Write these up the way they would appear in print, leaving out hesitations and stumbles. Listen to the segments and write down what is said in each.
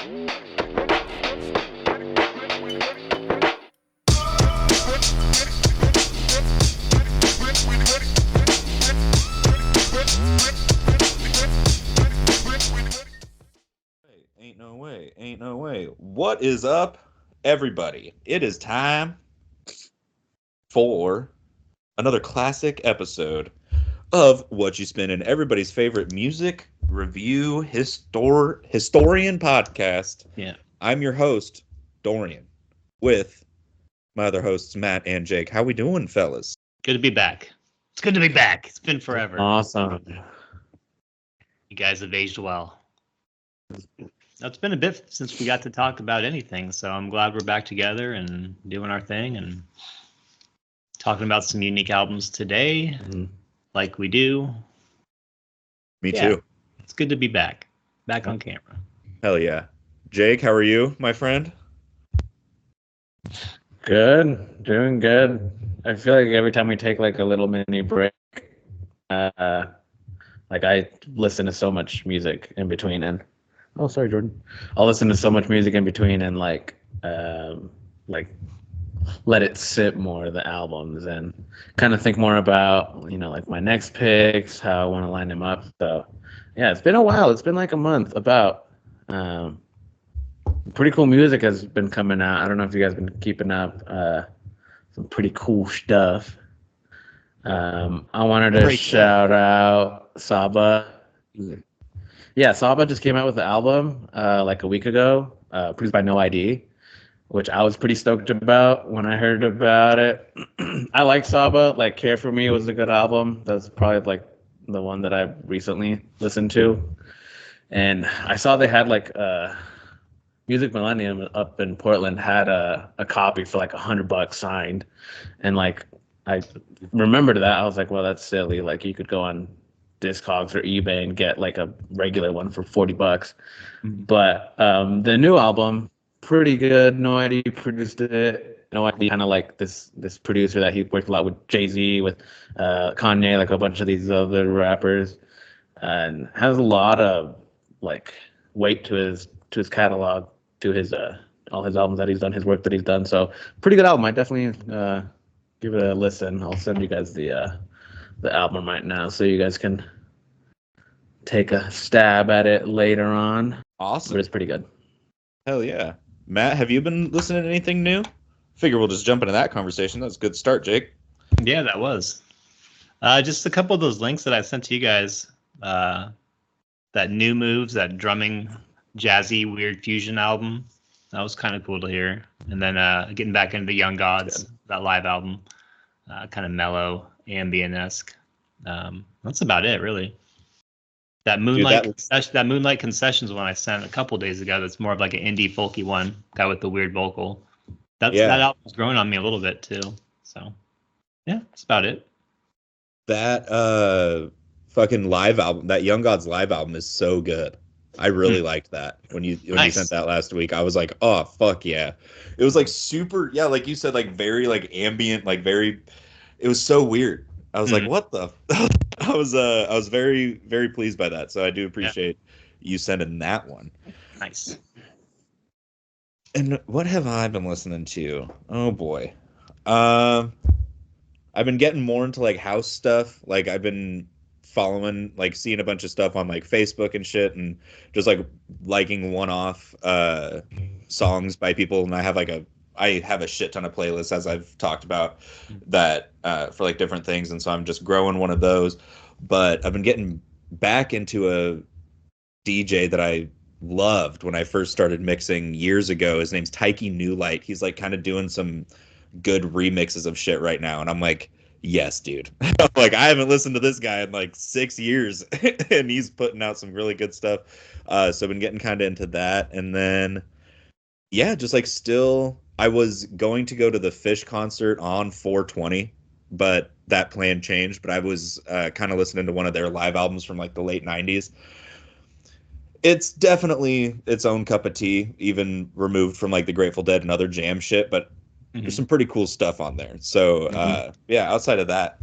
Ain't no way. Ain't no way. What is up, everybody? It is time for another classic episode of Whatchu Spinnin, everybody's favorite music review historian podcast. Yeah. I'm your host, Dorian, with my other hosts, Matt and Jake. How we doing, fellas? Good to be back. It's good to be back. It's been forever. Awesome. You guys have aged well. It's been a bit since we got to talk about anything, so I'm glad we're back together and doing our thing and talking about some unique albums today, like we do. Me too. It's good to be back on camera. Hell yeah. Jake, how are you, my friend? Good. Doing good. I feel like every time we take like a little mini break, like I listen to so much music in between and sorry, Jordan. I'll listen to so much music in between and like let it sit more, the albums, and kind of think more about, like my next picks, how I want to line them up. So yeah, it's been a while. It's been like a month about. Pretty cool music has been coming out. I don't know if you guys have been keeping up. Some pretty cool stuff. I wanted to shout out Saba. Yeah, Saba just came out with the album like a week ago, produced by Nowaah, which I was pretty stoked about when I heard about it. I like Saba. Like Care For Me was a good album. That's probably like the one that I recently listened to. And I saw they had like Music Millennium up in Portland had a copy for like $100 signed. And like I remembered that. I was like, well, that's silly. Like you could go on Discogs or eBay and get like a regular one for $40. Mm-hmm. But the new album, pretty good. Nowaah produced it. Nowaah kind of like this producer that he worked a lot with Jay-Z, with Kanye, like a bunch of these other rappers, and has a lot of like weight to his catalog, to his all his albums that he's done, his work that he's done. So pretty good album. I definitely give it a listen. I'll send you guys the album right now so you guys can take a stab at it later on. Awesome. But it's pretty good. Hell yeah. Matt, have you been listening to anything new? Figure we'll just jump into that conversation. That's a good start, Jake. Yeah, that was. Just a couple of those links that I sent to you guys. That New Moves, that drumming, jazzy, weird fusion album. That was kind of cool to hear. And then getting back into the Young Gods, that live album. Kind of mellow, ambient-esque. That's about it, really. That Moonlight Concessions one I sent a couple days ago. That's more of like an indie folky one, guy with the weird vocal. That album's growing on me a little bit too. So yeah, that's about it. That fucking live album, that Young Gods live album is so good. I really liked that when you sent that last week. I was like, oh fuck yeah. It was like super, yeah, like you said, like very like ambient, like very. It was so weird. I was like, what the? I was very, very pleased by that. So I do appreciate you sending that one. Nice. And what have I been listening to? Oh boy. I've been getting more into like house stuff. Like I've been following, like seeing a bunch of stuff on like Facebook and shit, and just like liking one-off songs by people. And I have a shit ton of playlists, as I've talked about, that for like different things, and so I'm just growing one of those. But I've been getting back into a DJ that I loved when I first started mixing years ago. His name's Taiki Newlight. He's like kind of doing some good remixes of shit right now, and I'm like, yes, dude. Like I haven't listened to this guy in like 6 years, and he's putting out some really good stuff. So I've been getting kind of into that, and then yeah, just like still. I was going to go to the Fish concert on 420, but that plan changed. But I was kind of listening to one of their live albums from like the late 90s. It's definitely its own cup of tea, even removed from like the Grateful Dead and other jam shit. But there's some pretty cool stuff on there. So yeah, outside of that,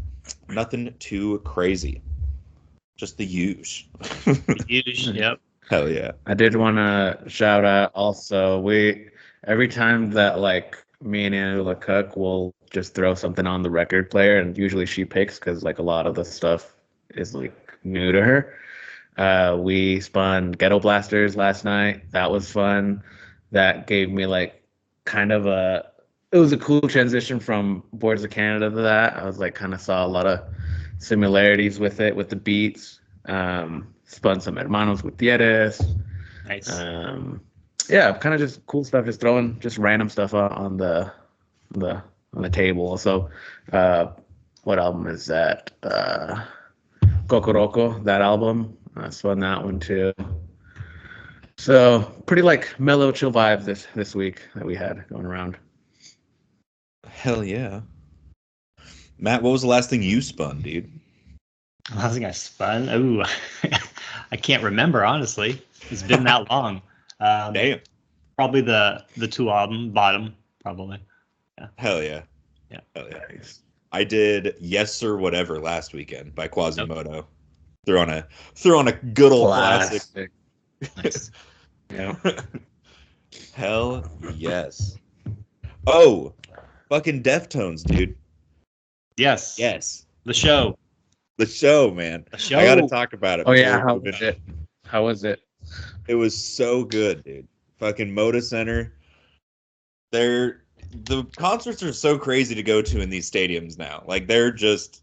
nothing too crazy. Just the huge. The huge, yep. Hell yeah. I did want to shout out also. Every time that like me and Angela cook, we'll just throw something on the record player, and usually she picks because like a lot of the stuff is like new to her. We spun Ghetto Blasters last night. That was fun. That gave me like kind of a. It was a cool transition from Boards of Canada to that. I was like kind of saw a lot of similarities with it with the beats. Spun some Hermanos Gutierrez. Nice. Yeah, kind of just cool stuff, just throwing just random stuff on the table. So, what album is that? Kokoroko, that album. I spun that one too. So pretty like mellow, chill vibes this week that we had going around. Hell yeah. Matt, what was the last thing you spun, dude? Last thing I spun? Ooh, I can't remember, honestly. It's been that long. Damn. Probably the two album, Bottom, probably. Yeah. Hell yeah. Yeah. Hell yeah. I did Yes Sir Whatever last weekend by Quasimodo. Threw on a good old classic. Nice. Yeah. Hell yes. Oh, fucking Deftones, dude. Yes. Yes. The show. The show, man. The show. I got to talk about it. Oh yeah, before we move in. How was it? It was so good, dude. Fucking Moda Center. The concerts are so crazy to go to in these stadiums now. Like they're just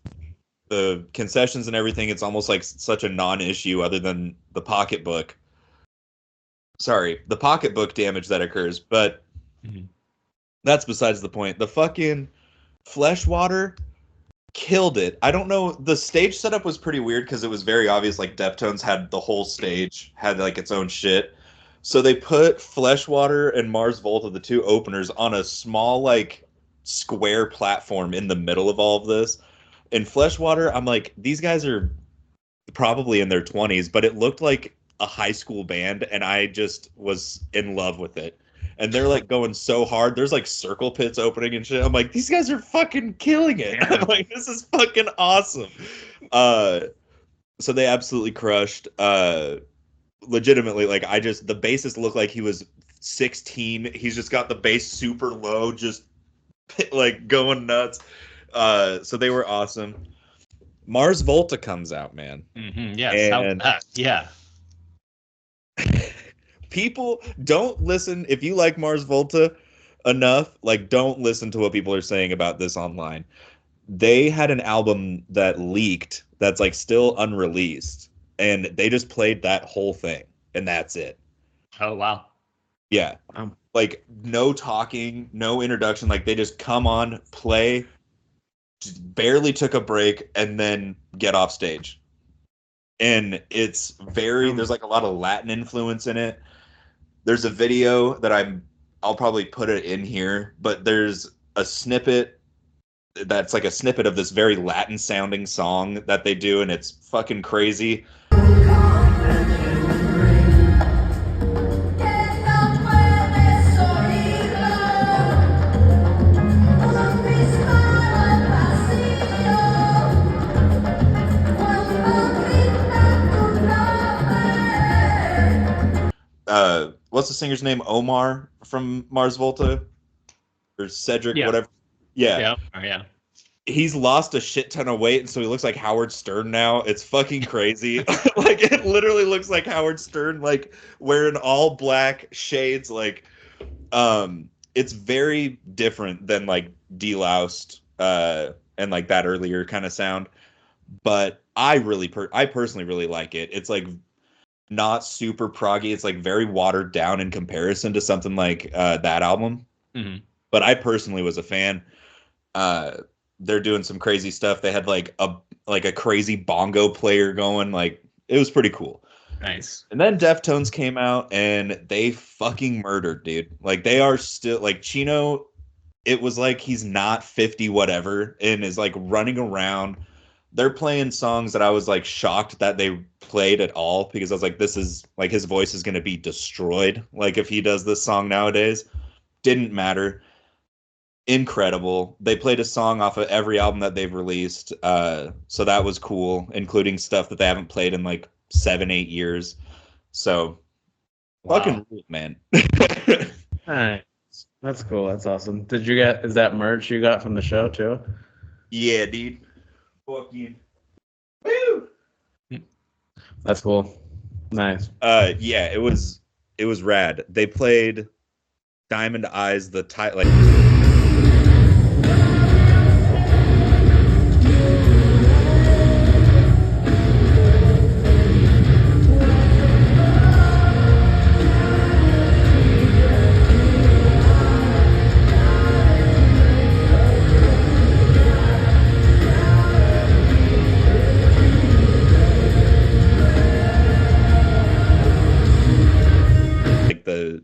the concessions and everything. It's almost like such a non-issue other than the pocketbook. Sorry, the pocketbook damage that occurs, but that's besides the point. The fucking Fleshwater killed it. I don't know. The stage setup was pretty weird because it was very obvious. Like Deftones had the whole stage, had like its own shit. So they put Fleshwater and Mars Volta, the two openers, on a small like square platform in the middle of all of this. In Fleshwater, I'm like, these guys are probably in their 20s, but it looked like a high school band, and I just was in love with it. And they're like going so hard. There's like circle pits opening and shit. I'm like, these guys are fucking killing it. I'm like, this is fucking awesome. So they absolutely crushed. Legitimately, like the bassist looked like he was 16. He's just got the bass super low, just like going nuts. So they were awesome. Mars Volta comes out, man. Yes. And yeah. People don't listen. If you like Mars Volta enough, like don't listen to what people are saying about this online. They had an album that leaked that's like still unreleased, and they just played that whole thing, and that's it. Oh wow. Yeah. Like no talking, no introduction. Like they just come on, play, just barely took a break, and then get off stage. And it's there's like a lot of Latin influence in it. There's a video that I'll probably put it in here, but there's a snippet that's like a snippet of this very Latin sounding song that they do, and it's fucking crazy. What's the singer's name? Omar from Mars Volta? Or Cedric, whatever. Yeah. Yeah. He's lost a shit ton of weight, and so he looks like Howard Stern now. It's fucking crazy. Like, it literally looks like Howard Stern, like, wearing all black shades. Like, it's very different than, like, Deloused, and, like, that earlier kind of sound. But I personally really like it. It's, like, not super proggy. It's like very watered down in comparison to something like that album. But I personally was a fan. They're doing some crazy stuff. They had like a crazy bongo player going. Like it was pretty cool. Nice. And then Deftones came out and they fucking murdered, dude. Like they are still like Chino. It was like he's not 50 whatever and is like running around. They're playing songs that I was like shocked that they played at all, because I was like, this is like his voice is going to be destroyed. Like if he does this song nowadays, didn't matter. Incredible. They played a song off of every album that they've released. So that was cool, including stuff that they haven't played in like 7-8 years. So Wow. fucking rule, man. Nice. That's cool. That's awesome. Did you get? Is that merch you got from the show too? Yeah, dude. Fucking woo. That's cool. Nice. Yeah, it was rad. They played Diamond Eyes, the title, like the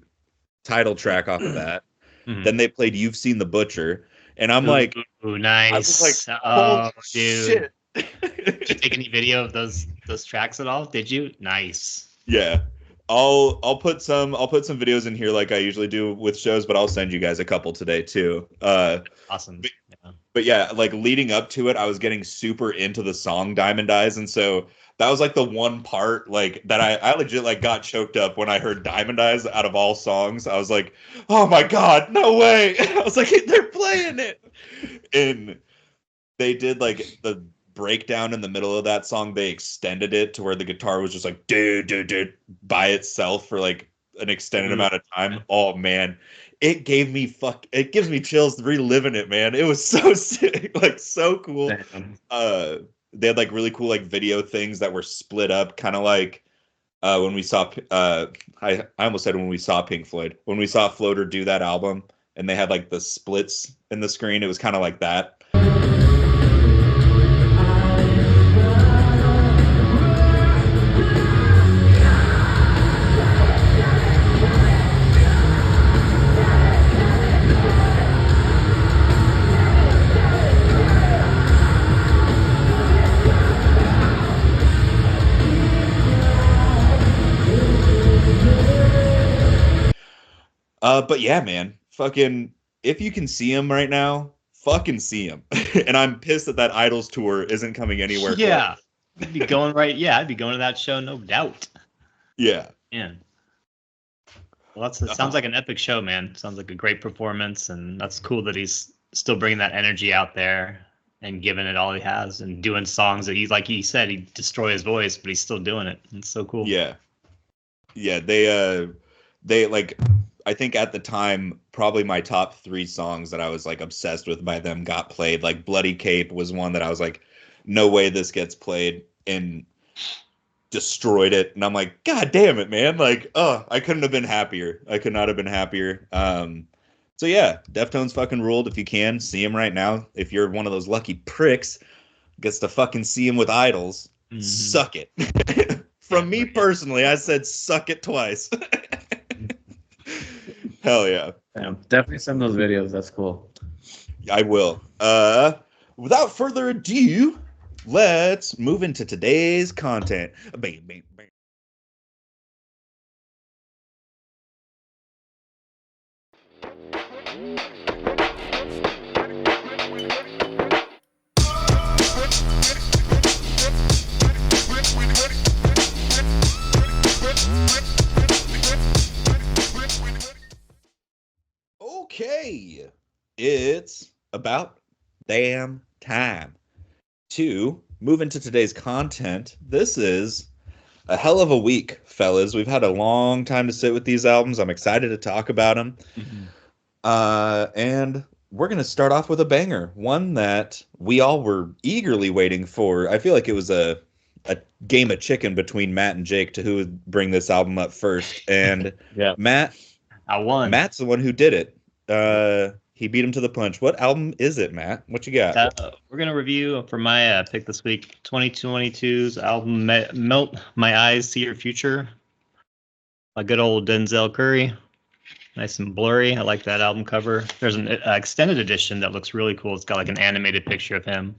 title track off of that. Mhm. Then they played You've Seen the Butcher, and I'm like, Ooh, I nice. was like, Oh, holy dude. shit. Did you take any video of those tracks at all? Did you? Nice. Yeah. I'll put some videos in here like I usually do with shows, but I'll send you guys a couple today too. Awesome. Yeah. But yeah, like leading up to it, I was getting super into the song Diamond Eyes, and so that was like the one part like that I legit like got choked up when I heard Diamond Eyes out of all songs. I was like, oh my god, no way! I was like, they're playing it, and they did like the breakdown in the middle of that song. They extended it to where the guitar was just like dude by itself for like an extended amount of time. Oh man, it gives me chills reliving it, man. It was so sick, like so cool. Damn. They had like really cool like video things that were split up, kind of like when we saw I almost said when we saw Pink Floyd, when we saw Floater do that album, and they had like the splits in the screen. It was kind of like that. But yeah, man, fucking, if you can see him right now, fucking see him. And I'm pissed that that Idols tour isn't coming anywhere. Yeah. I'd be going right. Yeah, I'd be going to that show, no doubt. Yeah. Man. Well, it sounds like an epic show, man. Sounds like a great performance, and that's cool that he's still bringing that energy out there and giving it all he has and doing songs that like he said, he'd destroy his voice, but he's still doing it. It's so cool. Yeah. Yeah. They like, I think at the time, probably my top 3 songs that I was like obsessed with by them got played. Like Bloody Cape was one that I was like, no way this gets played, and destroyed it. And I'm like, God damn it, man. Like, oh, I couldn't have been happier. I could not have been happier. So yeah, Deftones fucking ruled. If you can see him right now, if you're one of those lucky pricks, gets to fucking see him with Idols, suck it. From me personally, I said suck it twice. Hell yeah. Damn. Definitely send those videos. That's cool. I will. Without further ado, let's move into today's content. Bang, bang, bang. Okay, it's about damn time to move into today's content. This is a hell of a week, fellas. We've had a long time to sit with these albums. I'm excited to talk about them. And we're going to start off with a banger, one that we all were eagerly waiting for. I feel like it was a game of chicken between Matt and Jake to who would bring this album up first. And Yeah. Matt, I won. Matt's the one who did it. He beat him to the punch. What album is it, Matt? What you got? We're gonna review for my pick this week, 2022's album, "Melt My Eyes, See Your Future." A good old Denzel Curry, nice and blurry. I like that album cover. There's an extended edition that looks really cool. It's got like an animated picture of him.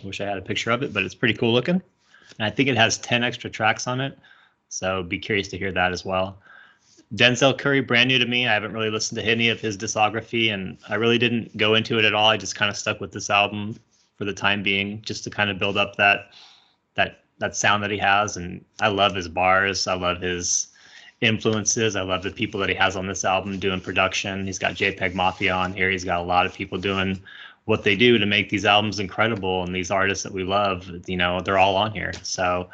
Wish I had a picture of it, but it's pretty cool looking. And I think it has 10 extra tracks on it, so be curious to hear that as well. Denzel Curry, brand new to me. I haven't really listened to any of his discography, and I really didn't go into it at all. I just kind of stuck with this album for the time being, just to kind of build up that that sound that he has, and I love his bars. I love his influences. I love the people that he has on this album doing production. He's got JPEG Mafia on here. He's got a lot of people doing what they do to make these albums incredible, and these artists that we love, you know, they're all on here. So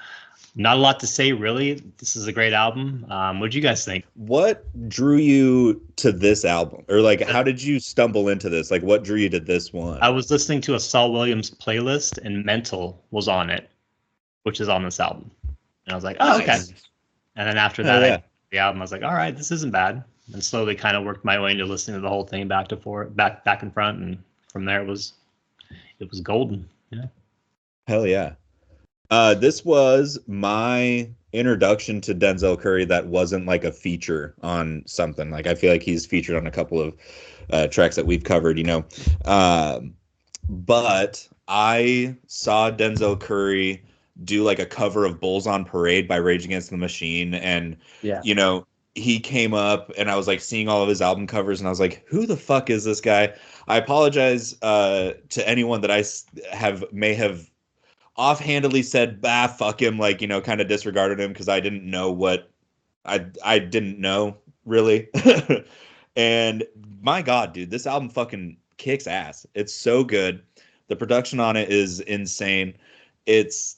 not a lot to say, really. This is a great album. What do you guys think? What drew you to this album? Or like, how did you stumble into this? Like, what drew you to this one? I was listening to a Saul Williams playlist, and Mental was on it, which is on this album. And I was like, oh, okay. Nice. And then after that, I the album, I was like, all right, this isn't bad. And slowly kind of worked my way into listening to the whole thing back and front. And from there, it was golden. Yeah. Hell yeah. This was my introduction to Denzel Curry that wasn't like a feature on something. Like, I feel like he's featured on a couple of tracks that we've covered, you know. But I saw Denzel Curry do like a cover of Bulls on Parade by Rage Against the Machine. And, you know, he came up and I was like seeing all of his album covers and I was like, who the fuck is this guy? I apologize to anyone that I may have offhandedly said, bah, fuck him, like, you know, kind of disregarded him because I didn't know what I didn't know really. And my God, dude, this album fucking kicks ass. It's so good. The production on it is insane. It's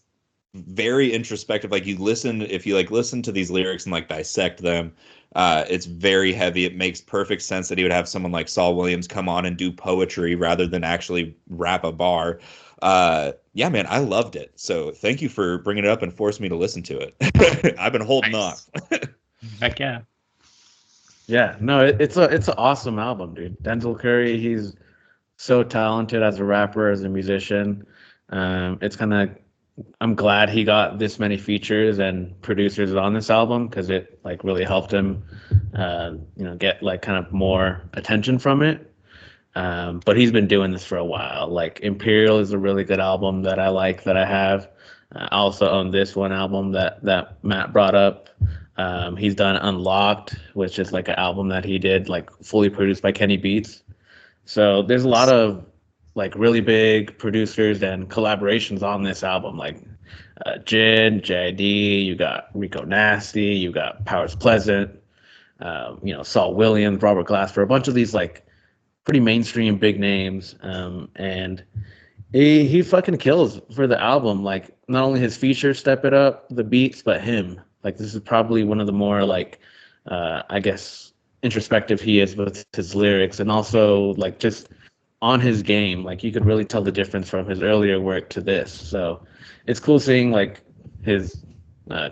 very introspective. Like, if you like listen to these lyrics and like dissect them, it's very heavy. It makes perfect sense that he would have someone like Saul Williams come on and do poetry rather than actually rap a bar. Yeah, man, I loved it. So thank you for bringing it up and forcing me to listen to it. I've been holding off. Heck yeah. Yeah, no, it's an awesome album, dude. Denzel Curry, he's so talented as a rapper, as a musician. I'm glad he got this many features and producers on this album because it like really helped him, get like kind of more attention from it. But he's been doing this for a while. Like, Imperial is a really good album that I like, that I have. I also own this one album that Matt brought up. He's done Unlocked, which is like an album that he did like fully produced by Kenny Beats. So there's a lot of like really big producers and collaborations on this album, like Jid, JID, you got Rico Nasty, you got Powers Pleasant, Saul Williams, Robert Glasper, a bunch of these like pretty mainstream big names. And he fucking kills for the album. Like, not only his features step it up, the beats, but him. Like, this is probably one of the more like, I guess, introspective he is with his lyrics, and also like just on his game. Like, you could really tell the difference from his earlier work to this. So it's cool seeing like his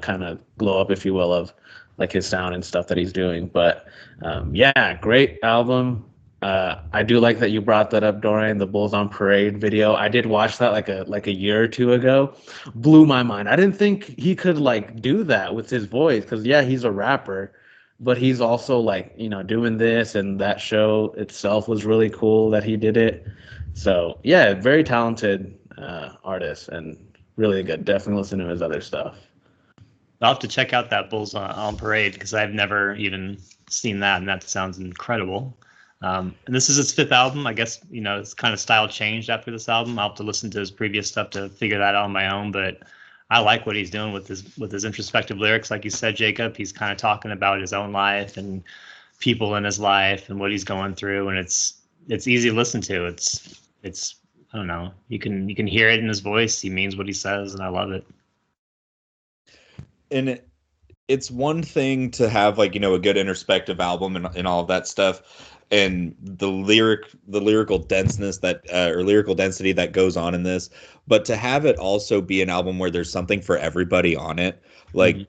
kind of glow up, if you will, of like his sound and stuff that he's doing. But yeah, great album. I do like that you brought that up, Dorian, the Bulls on Parade video. I did watch that like a year or two ago. Blew my mind. I didn't think he could like do that with his voice, because yeah, he's a rapper, but he's also like, doing this, and that show itself was really cool that he did it. So yeah, very talented artist and really good. Definitely listen to his other stuff. I'll have to check out that Bulls on Parade because I've never even seen that, and that sounds incredible. And this is his fifth album. I guess, it's kind of style changed after this album. I'll have to listen to his previous stuff to figure that out on my own, but I like what he's doing with his introspective lyrics. Like you said, Jacob, he's kind of talking about his own life and people in his life and what he's going through, and it's easy to listen to. It's I don't know. You can hear it in his voice. He means what he says, and I love it. And it's one thing to have like, a good introspective album and all of that stuff, and the lyrical denseness that or lyrical density that goes on in this, but to have it also be an album where there's something for everybody on it, like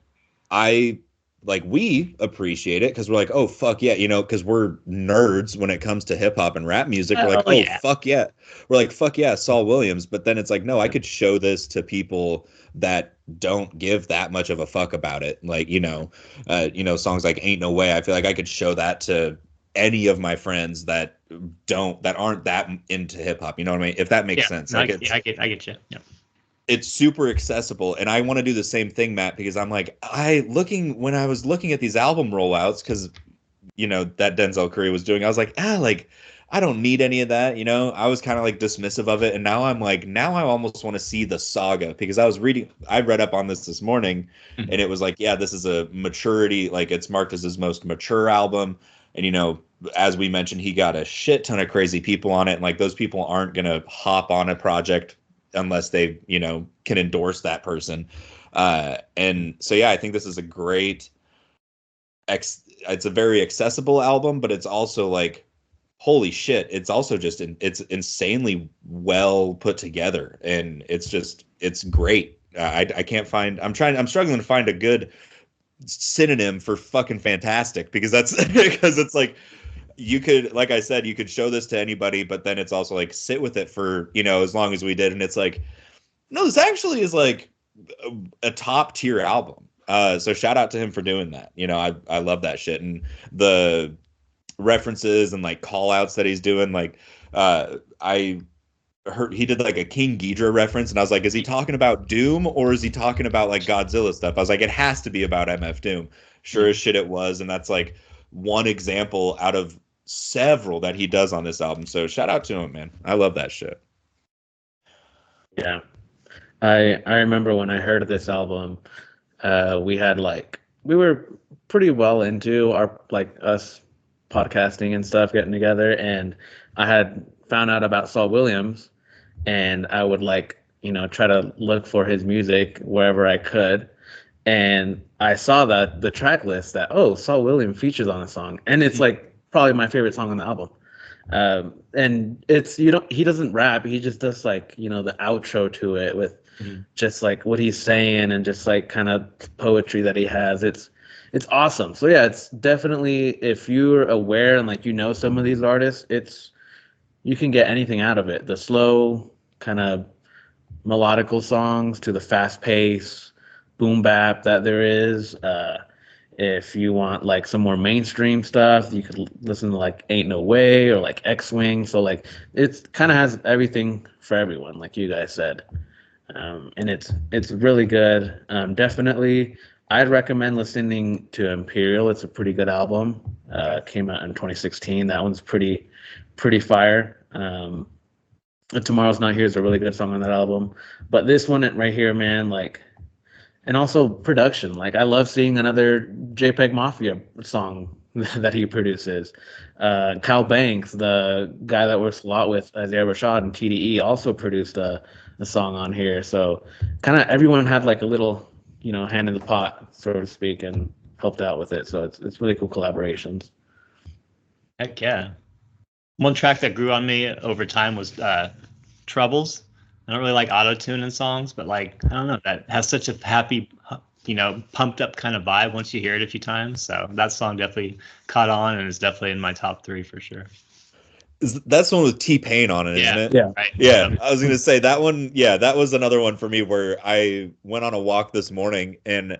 we appreciate it because we're like, oh fuck yeah, because we're nerds when it comes to hip hop and rap music. We're like, yeah. Fuck yeah, we're like, fuck yeah, Saul Williams. But then it's like, no, I could show this to people that don't give that much of a fuck about it, like songs like Ain't No Way. I feel like I could show that to any of my friends that aren't that into hip hop, you know what I mean? If that makes sense. I get you. Yeah. It's super accessible, and I want to do the same thing, Matt, because I'm like, when I was looking at these album rollouts, because that Denzel Curry was doing, I was like, I don't need any of that, you know. I was kind of like dismissive of it, and now I'm like, now I almost want to see the saga because I read up on this morning, and it was like, yeah, this is a maturity, like it's marked as his most mature album, and you know, as we mentioned, he got a shit ton of crazy people on it, and like those people aren't gonna hop on a project unless they, you know, can endorse that person, and so yeah, I think this is a great, it's a very accessible album, but it's also like holy shit, it's also just it's insanely well put together, and it's great. I can't find, I'm struggling to find a good synonym for fucking fantastic, because that's because it's like you could, like I said, you could show this to anybody, but then it's also like sit with it for, you know, as long as we did, and it's like, no, this actually is like a top tier album. So shout out to him for doing that. You know, I love that shit, and the references and like call outs that he's doing, like I heard he did like a King Ghidorah reference, and I was like, is he talking about Doom or is he talking about like Godzilla stuff? I was like, it has to be about MF Doom. Sure as shit it was, and that's like one example out of several that he does on this album. So shout out to him, man. I love that shit. Yeah. I remember when I heard this album, we were pretty well into our, like, us podcasting and stuff, getting together, and I had found out about Saul Williams, and I would, like, you know, try to look for his music wherever I could, and I saw that the track list that, oh, Saul Williams features on a song, and it's like probably my favorite song on the album. And it's, you know, he doesn't rap, he just does, like, you know, the outro to it with just like what he's saying and just like kind of poetry that he has. It's awesome. So yeah, it's definitely, if you're aware and like, you know, some of these artists, it's, you can get anything out of it. The slow kind of melodical songs to the fast pace boom bap that there is. If you want like some more mainstream stuff, you could listen to like Ain't No Way or like X-Wing. So like it's kind of has everything for everyone, like you guys said. And it's really good. Definitely, I'd recommend listening to Imperial. It's a pretty good album. Came out in 2016. That one's pretty fire. Tomorrow's Not Here is a really good song on that album. But this one right here, man, like, and also production. Like, I love seeing another JPEG Mafia song that he produces. Kyle Banks, the guy that works a lot with Isaiah Rashad and TDE, also produced a song on here. So kind of everyone had like a little, you know, hand in the pot, so to speak, and helped out with it. So it's really cool collaborations. Heck yeah. One track that grew on me over time was Troubles. I don't really like auto-tune in songs, but like, I don't know, that has such a happy, you know, pumped up kind of vibe once you hear it a few times. So that song definitely caught on and is definitely in my top 3 for sure. That's the one with T-Pain on it, Yeah, isn't it? Yeah. right. Yeah, I was gonna say that one. Yeah, that was another one for me where I went on a walk this morning and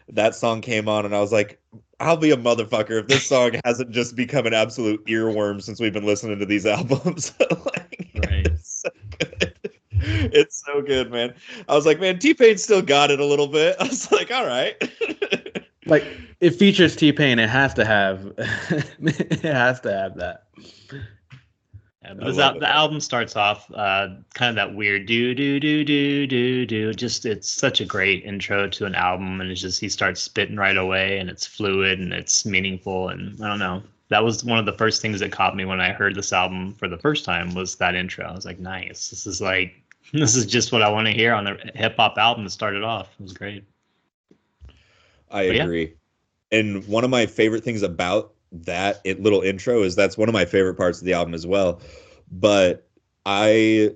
that song came on, and I was like, I'll be a motherfucker if this song hasn't just become an absolute earworm since we've been listening to these albums. Like, Right. it's so good. It's so good, man. I was like, man, T-Pain still got it a little bit. I was like, all right. Like, it features T-Pain. It has to have it has to have that. Yeah, but the album starts off kind of that weird do do do do do do. Just, it's such a great intro to an album, and it's just, he starts spitting right away, and it's fluid and it's meaningful, and I don't know. That was one of the first things that caught me when I heard this album for the first time, was that intro. I was like, nice. This is just what I want to hear on a hip hop album to start it off. It was great. I agree. Yeah. And one of my favorite things about that little intro is that's one of my favorite parts of the album as well. But I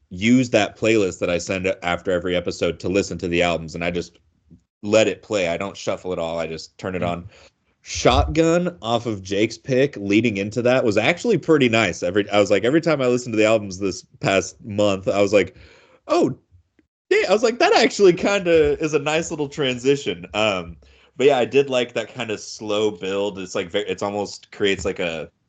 use that playlist that I send after every episode to listen to the albums, and I just let it play. I don't shuffle it all. I just turn it on. Shotgun off of Jake's pick leading into that was actually pretty nice. I was like, every time I listened to the albums this past month, I was like, oh, yeah, I was like, that actually kind of is a nice little transition. But yeah, I did like that kind of slow build. It's like it's almost creates like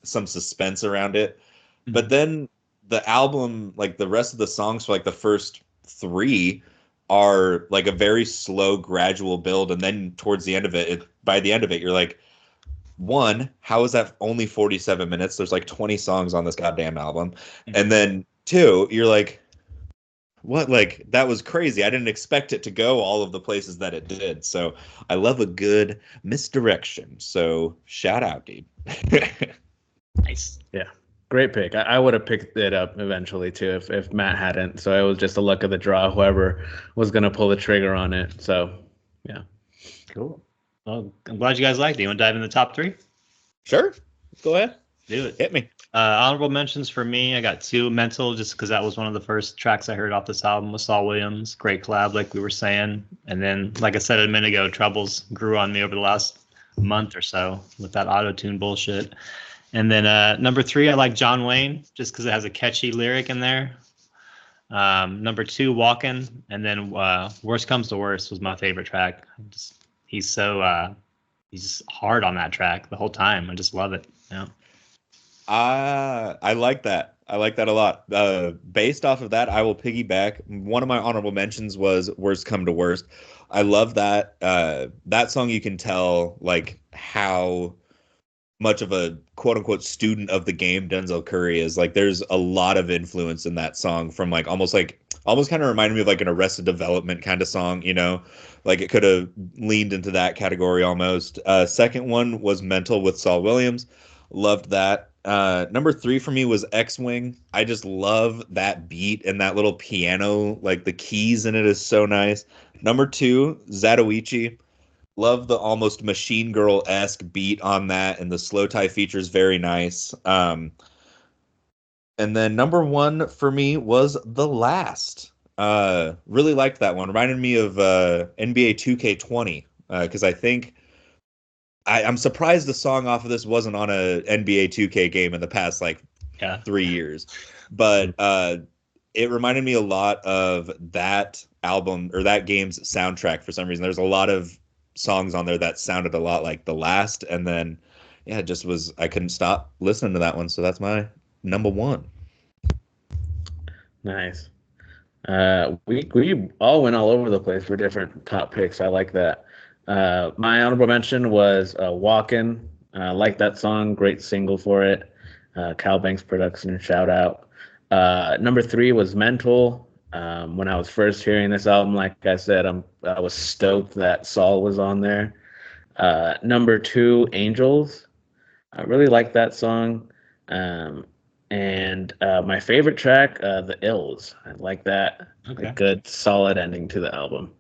some suspense around it. But then the album, like the rest of the songs for like the first 3 are like a very slow, gradual build, and then towards the end of it, by the end of it, you're like, one, how is that only 47 minutes? There's like 20 songs on this goddamn album. Mhm. And then two, you're like, what? Like, that was crazy. I didn't expect it to go all of the places that it did. So I love a good misdirection. So shout out, dude. Nice. Yeah, great pick. I would have picked it up eventually too if Matt hadn't. So it was just the luck of the draw. Whoever was gonna pull the trigger on it. So yeah. Cool. Well, I'm glad you guys liked it. You want to dive in the top three? Sure. Go ahead. Do it. Hit me. Honorable mentions for me. I got two. Mental, just because that was one of the first tracks I heard off this album with Saul Williams. Great collab, like we were saying. And then, like I said a minute ago, Troubles grew on me over the last month or so with that auto-tune bullshit. And then number three, I like John Wayne, just because it has a catchy lyric in there. Number two, Walkin'. And then Worst Comes to Worst was my favorite track. He's hard on that track the whole time. I just love it. Yeah. I like that. I like that a lot. Based off of that, I will piggyback. One of my honorable mentions was Worst Come to Worst. I love that. That song, you can tell like how much of a quote unquote student of the game Denzel Curry is. Like there's a lot of influence in that song from almost kind of reminded me of like an Arrested Development kind of song, you know? Like it could have leaned into that category almost. Second one was Mental with Saul Williams. Loved that. Number three for me was X-Wing. I just love that beat and that little piano, like the keys in it is so nice. Number two, Zatoichi. Love the almost Machine Girl-esque beat on that, and the slow tie feature is very nice. And then number one for me was The Last. Really liked that one. Reminded me of NBA 2K20 because I think I'm surprised the song off of this wasn't on a NBA 2K game in the past 3 years. But it reminded me a lot of that album or that game's soundtrack for some reason. There's a lot of songs on there that sounded a lot like The Last, and then it just was, I couldn't stop listening to that one, so that's my number one. Nice. We all went all over the place for different top picks. I like that. My honorable mention was Walkin'. Like that song, great single for it. Cal Banks production, shout out. Number three was Mental. When I was first hearing this album, like I said, I was stoked that Saul was on there. Number two, Angels. I really like that song. And my favorite track, The Ills. I like that. Okay. A good, solid ending to the album.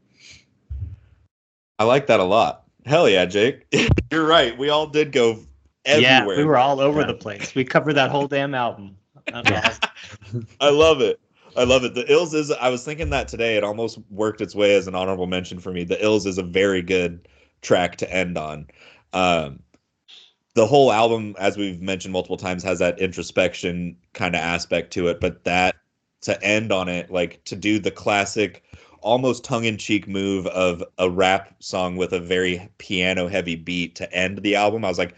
I like that a lot. Hell yeah, Jake. You're right. We all did go everywhere. Yeah, we were all over the place. We covered that whole damn album. That's awesome. I love it. I love it. The Ills is, I was thinking that today. It almost worked its way as an honorable mention for me. The Ills is a very good track to end on. The whole album, as we've mentioned multiple times, has that introspection kind of aspect to it. But that to end on it, like to do the classic, almost tongue-in-cheek move of a rap song with a very piano-heavy beat to end the album, I was like,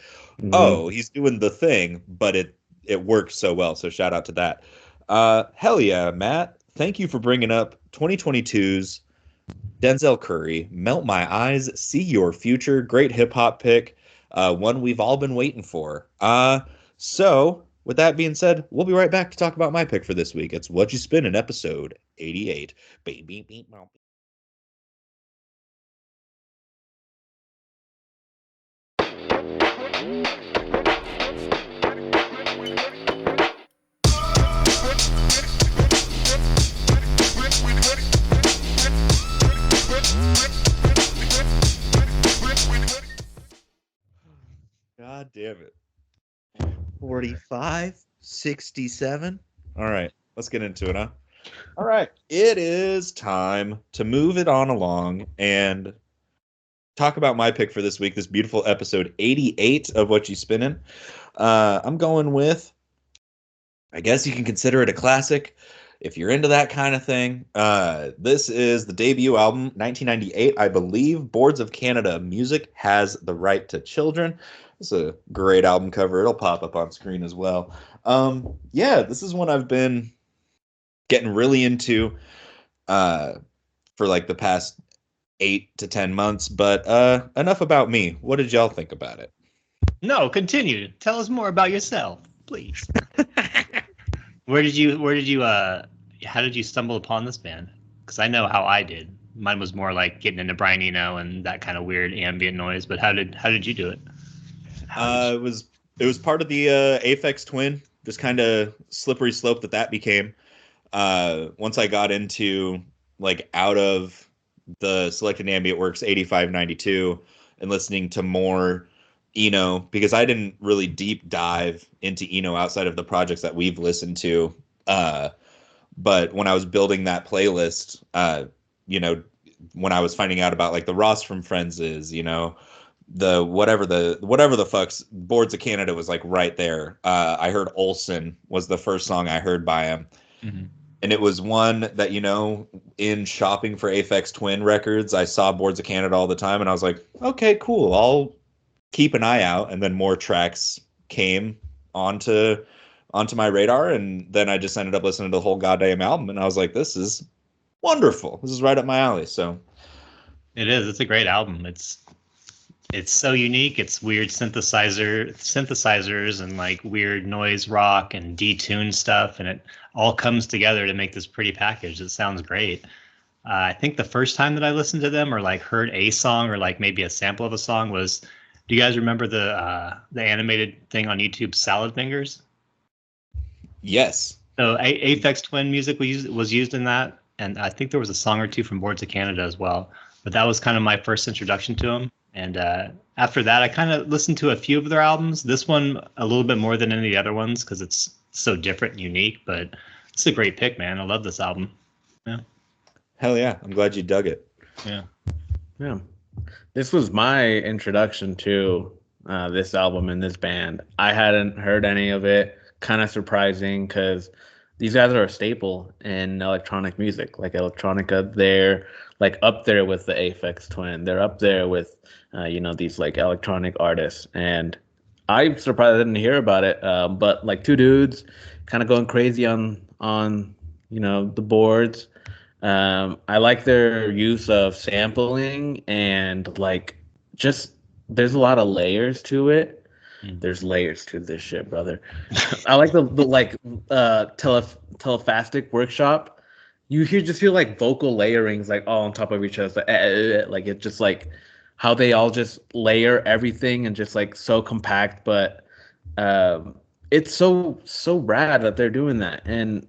oh, he's doing the thing, but it worked so well. So shout out to that. Hell yeah, Matt. Thank you for bringing up 2022's Denzel Curry, Melt My Eyes, See Your Future. Great hip hop pick. One we've all been waiting for. So with that being said, we'll be right back to talk about my pick for this week. It's Whatchu Spinnin', episode 88. Beep, beep, beep, beep. God damn it. 45, 67. All right, let's get into it, huh? All right, it is time to move it on along and talk about my pick for this week, this beautiful episode 88 of Whatchu Spinnin'. I'm going with, I guess you can consider it a classic if you're into that kind of thing. This is the debut album, 1998, I believe. Boards of Canada Music Has the Right to Children. It's a great album cover. It'll pop up on screen as well. Yeah, this is one I've been getting really into for like the past 8 to 10 months. But enough about me. What did y'all think about it? No, continue. Tell us more about yourself, please. Where did you how did you stumble upon this band? Because I know how I did. Mine was more like getting into Brian Eno and that kind of weird ambient noise. But how did you do it? It was part of the Aphex Twin, just kind of slippery slope that became. Once I got into like out of the Selected Ambient Works 8592 and listening to more Eno, because I didn't really deep dive into Eno outside of the projects that we've listened to. But when I was building that playlist, when I was finding out about like the Ross from Friends the whatever the fuck's Boards of Canada was like right there. I heard Olsen was the first song I heard by him. Mm-hmm. And it was one that, in shopping for Aphex Twin records, I saw Boards of Canada all the time, and I was like, okay, cool, I'll keep an eye out. And then more tracks came onto my radar, and then I just ended up listening to the whole goddamn album, and I was like, this is wonderful. This is right up my alley. So it is. It's a great album. It's so unique. It's weird synthesizers and like weird noise rock and detuned stuff, and it all comes together to make this pretty package. It sounds great. I think the first time that I listened to them or like heard a song or like maybe a sample of a song was, do you guys remember the animated thing on YouTube, Salad Fingers? yes. So Aphex Twin music was used in that, and I think there was a song or two from Boards of Canada as well. But that was kind of my first introduction to them. And after that, I kind of listened to a few of their albums. This one a little bit more than any of the other ones because it's so different and unique. But it's a great pick, man. I love this album. Yeah. Hell yeah. I'm glad you dug it. Yeah. Yeah. This was my introduction to this album and this band. I hadn't heard any of it. Kind of surprising because these guys are a staple in electronic music. Like electronica, they're like up there with the Aphex Twin. They're up there with these like electronic artists. And I'm surprised I didn't hear about it. But like two dudes kind of going crazy on the boards. I like their use of sampling and like just there's a lot of layers to it. There's layers to this shit, brother. I like the like telephastic workshop. You hear like vocal layerings like all on top of each other. Like it's just like how they all just layer everything and just like so compact, but it's so rad that they're doing that. And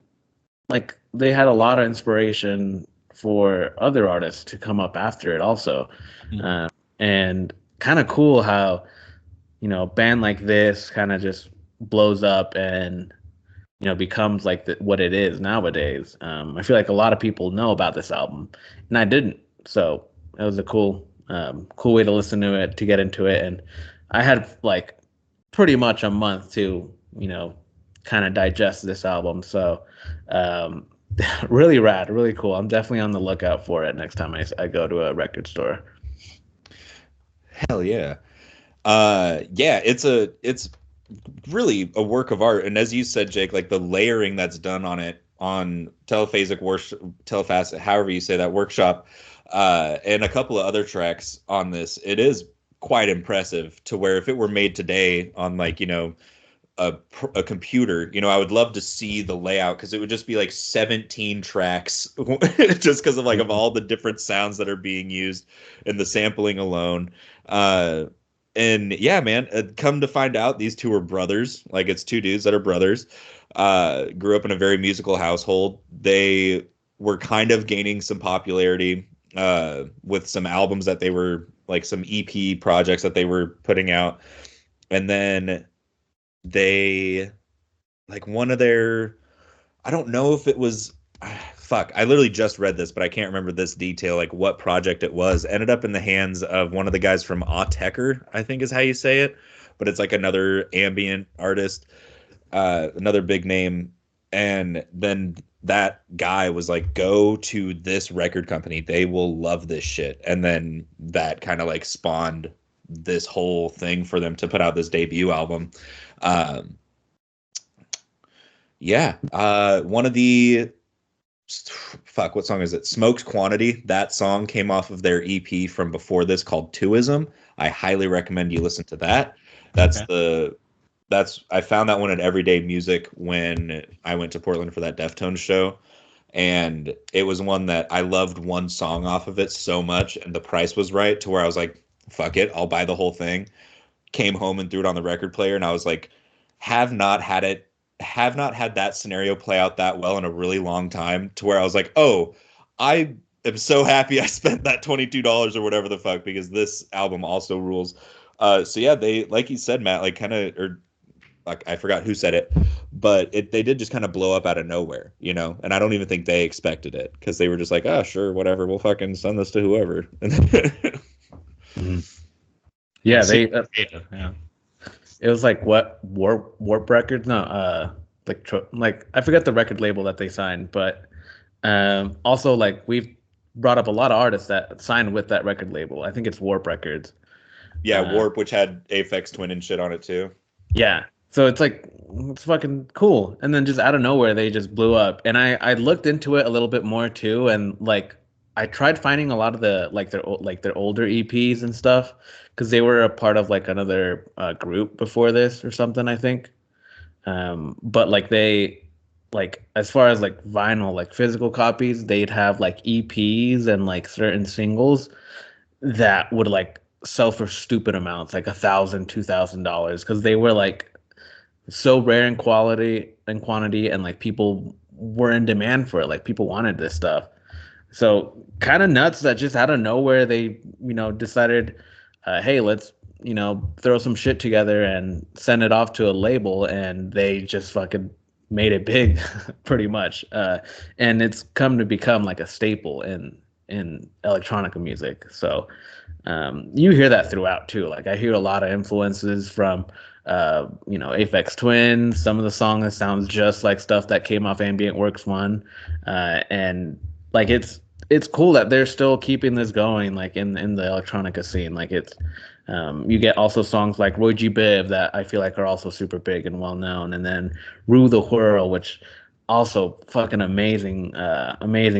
like they had a lot of inspiration for other artists to come up after it also. And kind of cool how a band like this kind of just blows up and becomes like what it is nowadays. I feel like a lot of people know about this album and I didn't, so it was a cool way to listen to it, to get into it. And I had like pretty much a month to kind of digest this album, so really rad, really cool. I'm definitely on the lookout for it next time I go to a record store. Hell yeah. It's really a work of art. And as you said, Jake, like the layering that's done on it on telephastic, however you say that, workshop, and a couple of other tracks on this, it is quite impressive to where if it were made today on like, a computer, I would love to see the layout because it would just be like 17 tracks just because of all the different sounds that are being used in the sampling alone. And yeah, man, come to find out these two are brothers. Like it's two dudes that are brothers. Grew up in a very musical household. They were kind of gaining some popularity with some albums that they were like some EP projects that they were putting out. And then they like one of their, I don't know if it was fuck, I literally just read this, but I can't remember this detail, like what project it was, ended up in the hands of one of the guys from Autechre, I think is how you say it, but it's like another ambient artist, another big name. And then that guy was like, go to this record company, they will love this shit. And then that kind of like spawned this whole thing for them to put out this debut album. One of the fuck, what song is it? Smoked Quantity. That song came off of their EP from before this called Twoism. I highly recommend you listen to that. That's Okay. I found that one at Everyday Music when I went to Portland for that Deftones show, and it was one that I loved one song off of it so much, and the price was right to where I was like, fuck it, I'll buy the whole thing. Came home and threw it on the record player, and I was like, have not had it, have not had that scenario play out that well in a really long time, to where I was like, oh, I am so happy I spent that $22 or whatever the fuck, because this album also rules. So yeah, they, like you said, Matt, like kind of, or like I forgot who said it, but they did just kind of blow up out of nowhere, you know. And I don't even think they expected it, because they were just like, oh, sure, whatever, we'll fucking send this to whoever. Yeah, super they creative, yeah. it was like what Warp Records? No, like I forget the record label that they signed, but also like we've brought up a lot of artists that signed with that record label. I think it's Warp Records. Yeah, Uh, Warp, which had Aphex Twin and shit on it too. yeah, so it's like it's fucking cool, and then just out of nowhere they just blew up. And I looked into it a little bit more too, and like I tried finding a lot of the like their older EPs and stuff because they were a part of like another group before this or something, I think. But like they like as far as like vinyl, like physical copies, they'd have like EPs and like certain singles that would like sell for stupid amounts, like $1,000, $2,000, because they were like so rare in quality and quantity, and like people were in demand for it. Like people wanted this stuff. So kind of nuts that just out of nowhere they, decided, hey, let's, throw some shit together and send it off to a label, and they just fucking made it big, pretty much. And it's come to become like a staple in electronica music. So you hear that throughout too. Like I hear a lot of influences from Aphex Twin. Some of the songs sounds just like stuff that came off Ambient Works One, and like it's cool that they're still keeping this going, like in the electronica scene. Like it's you get also songs like Roy G Biv that I feel like are also super big and well known, and then Rue the Whirl, which also fucking amazing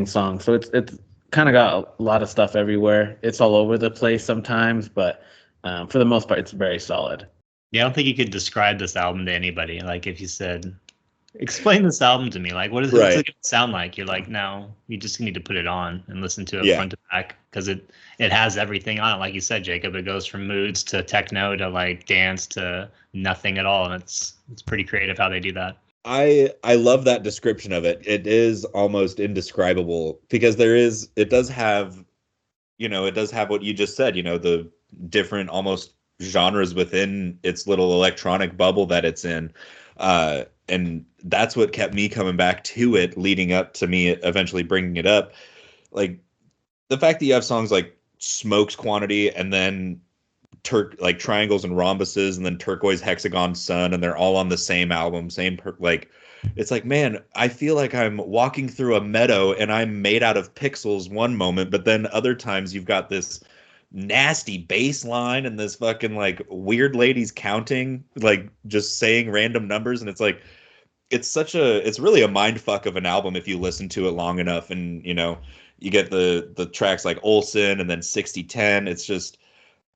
song. So it's kind of got a lot of stuff everywhere. It's all over the place sometimes, but for the most part, it's very solid. Yeah, I don't think you could describe this album to anybody. Like if you said, explain this album to me, like what's Right. it gonna sound like? You're like, no, you just need to put it on and listen to it Yeah. front to back because it has everything on it. Like you said, Jacob, it goes from moods to techno to like dance to nothing at all, and it's pretty creative how they do that. I love that description of it. It is almost indescribable, because it does have, it does have what you just said, the different almost genres within its little electronic bubble that it's in. And that's what kept me coming back to it, leading up to me eventually bringing it up. Like the fact that you have songs like Smokes Quantity, and then like Triangles and Rhombuses, and then Turquoise Hexagon Sun, and they're all on the same album, like it's like, man, I feel like I'm walking through a meadow and I'm made out of pixels one moment, but then other times you've got this nasty bass line and this fucking like weird ladies counting, like just saying random numbers, and it's like it's really a mind fuck of an album if you listen to it long enough. And you get the tracks like Olsen and then 6010. It's just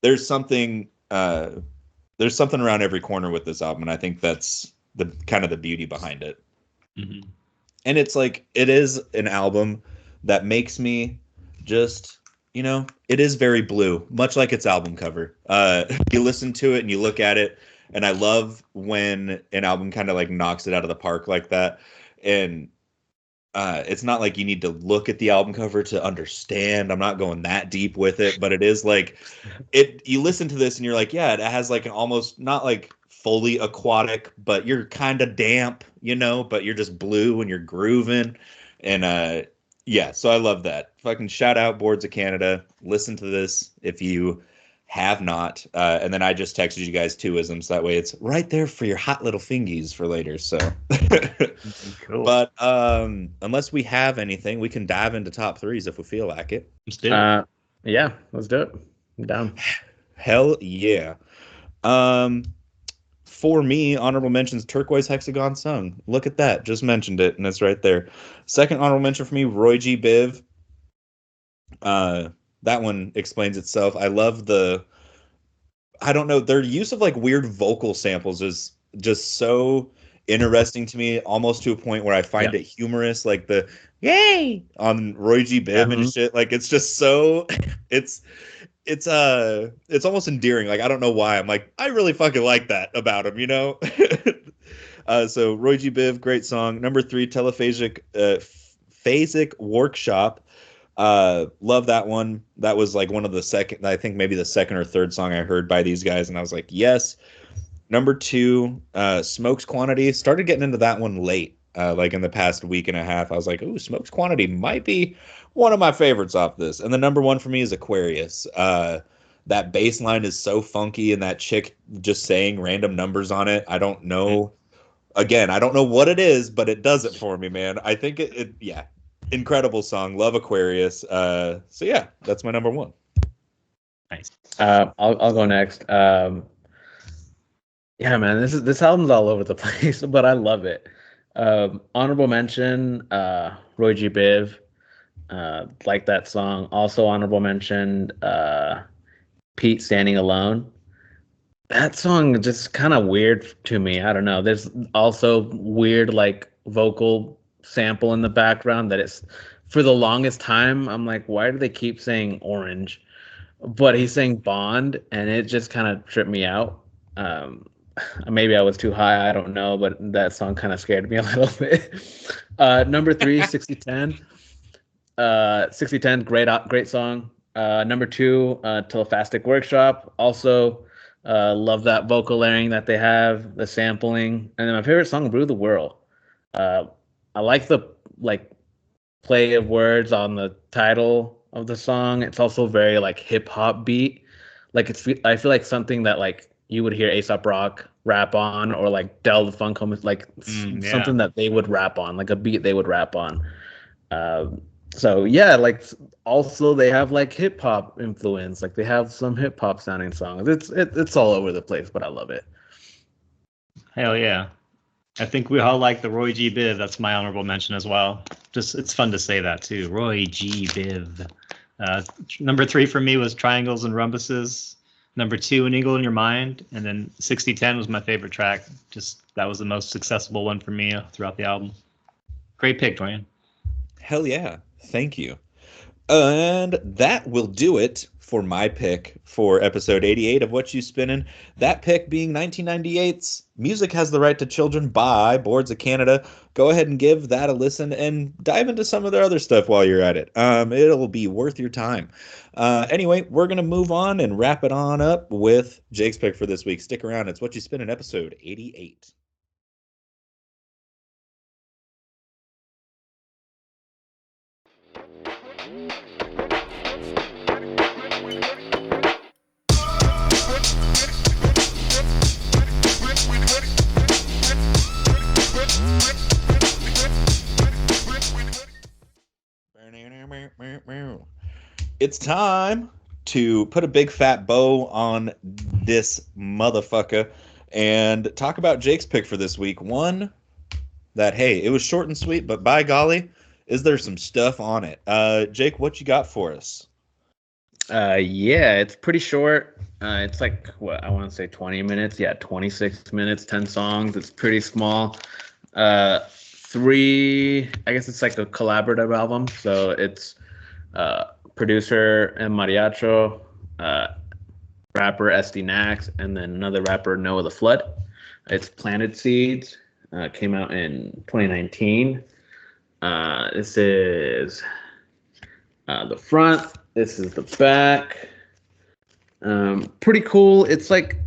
there's something there's something around every corner with this album, and I think that's the kind of the beauty behind it. Mm-hmm. And it's like it is an album that makes me just, it is very blue, much like its album cover. You listen to it and you look at it, and I love when an album kind of like knocks it out of the park like that. And it's not like you need to look at the album cover to understand. I'm not going that deep with it, but it is like you listen to this and you're like, yeah, it has like an almost not like fully aquatic, but you're kind of damp, but you're just blue and you're grooving. And yeah, so I love that. Fucking shout out Boards of Canada. Listen to this if you have not. And then I just texted you guys two isms. That way it's right there for your hot little fingies for later. So Cool. but unless we have anything, we can dive into top threes if we feel like it. Let's do it. Yeah, let's do it. I'm down. Hell yeah. Um, for me, honorable mentions Turquoise Hexagon Sung. Look at that. Just mentioned it, and it's right there. Second honorable mention for me, Roy G. Biv. That one explains itself. I love I don't know, their use of like weird vocal samples is just so interesting to me, almost to a point where I Yeah. find it humorous, like the "yay" on Roy G. Biv and Mhm. shit. Like it's just so it's it's almost endearing. Like I don't know why. I'm like, I really fucking like that about him, you know? So Roy G. Biv, great song. Number 3, Telephasic Phasic Workshop. Love that one. That was like one of the second, I think maybe the second or third song I heard by these guys, and I was like, yes. Number 2, Smokes Quantity. Started getting into that one late, like in the past week and a half. I was like, ooh, Smokes Quantity might be one of my favorites off this. And the number 1 for me is Aquarius. That bass line is so funky, and that chick just saying random numbers on it. I don't know. Again, I don't know what it is, but it does it for me, man. I think yeah, incredible song. Love Aquarius. So yeah, that's my number 1. Nice. I'll go next. Yeah, man, this album's all over the place, but I love it. Honorable mention, Roy G. Biv, like that song. Also honorable mention, Pete Standing Alone. That song is just kind of weird to me. I don't know. There's also weird like vocal sample in the background that it's for the longest time. I'm like, why do they keep saying orange? But he's saying Bond, and it just kind of tripped me out. Um, maybe I was too high. I don't know, but that song kind of scared me a little bit. Number 3, 6010. 6010, great song. Number 2, Telephastic Workshop. Also, love that vocal layering that they have, the sampling, and then my favorite song, Brew the Whirl. Uh, I like the like play of words on the title of the song. It's also very like hip hop beat. Like I feel like something that like you would hear Aesop Rock rap on, or like Del the Funk Home, like Yeah. something that they would rap on, like a beat they would rap on. Um, so yeah, like also they have like hip hop influence. Like they have some hip hop sounding songs. It's all over the place, but I love it. Hell yeah. I think we all like the Roy G. Biv. That's my honorable mention as well. Just it's fun to say that too. Roy G. Biv. Number 3 for me was Triangles and Rhombuses. Number 2, An Eagle in Your Mind. And then 6010 was my favorite track. Just that was the most accessible one for me throughout the album. Great pick, Dorian. Hell yeah. Thank you. And that will do it for my pick for episode 88 of Whatchu Spinnin. That pick being 1998's Music Has the Right to Children by Boards of Canada. Go ahead and give that a listen and dive into some of their other stuff while you're at it. It'll be worth your time. Anyway, we're going to move on and wrap it on up with Jake's pick for this week. Stick around. It's Whatchu Spinnin' episode 88. It's time to put a big fat bow on this motherfucker and talk about Jake's pick for this week. One that, hey, it was short and sweet, but by golly, is there some stuff on it? Jake, what you got for us? Yeah, it's pretty short. It's like what I want to say 20 minutes. Yeah, 26 minutes, 10 songs. It's pretty small. I guess it's like a collaborative album. So it's producer and Maryacho, rapper Estee Nack, and then another rapper, Nowaah the Flood. It's Planted Seeds. Came out in 2019. This is the front. This is the back. Pretty cool. It's like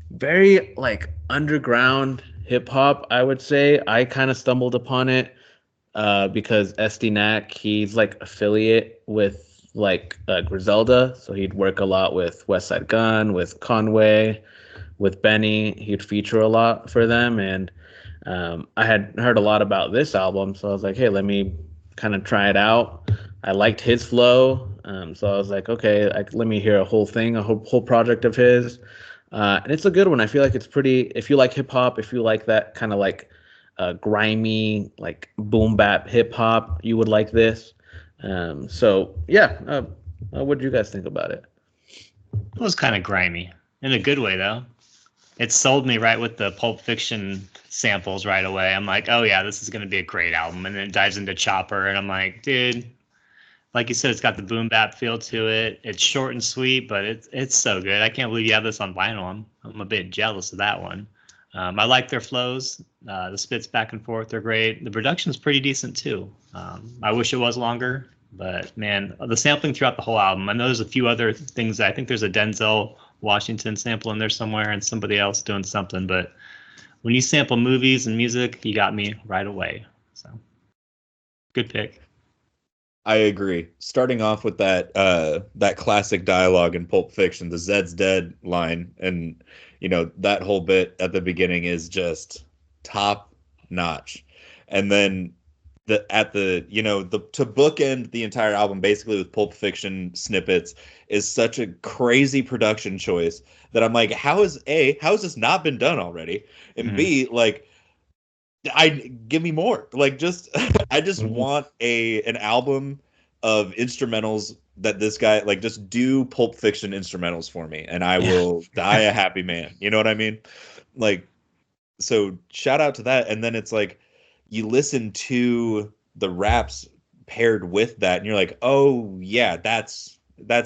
very like underground hip hop, I would say. I kind of stumbled upon it because Estee Nack, he's like affiliate with like Griselda, so he'd work a lot with West Side Gun, with Conway, with Benny. He'd feature a lot for them, and I had heard a lot about this album, so I was like, hey, let me kind of try it out. I liked his flow, so I was like, okay, let me hear a whole thing, a whole project of his. And it's a good one. I feel like it's pretty, if you like hip hop, if you like that kind of like grimy, like boom bap hip hop, you would like this. So yeah, what do you guys think about it? It was kind of grimy. in a good way though. It sold me right with the Pulp Fiction samples right away. I'm like, oh yeah, this is gonna be a great album. And then it dives into Chopper, and I'm like, dude, like you said, it's got the boom bap feel to it. It's short and sweet, but it's so good. I can't believe you have this on vinyl. I'm a bit jealous of that one. I like their flows. The spits back and forth are great. The production's pretty decent too. I wish it was longer, but man, the sampling throughout the whole album. I know there's a few other things. I think there's a Denzel Washington sample in there somewhere and somebody else doing something. But when you sample movies and music, you got me right away. So good pick. I agree. Starting off with that classic dialogue in Pulp Fiction, the Zed's dead line, and that whole bit at the beginning is just top notch. And then to bookend the entire album basically with Pulp Fiction snippets is such a crazy production choice that I'm like, how has this not been done already? And B, like, give me more. Like, just I just want an album of instrumentals that this guy, like, just do Pulp Fiction instrumentals for me, and I will die a happy man. You know what I mean? Like, so shout out to that. And then it's like you listen to the raps paired with that, and you're like, oh yeah, that's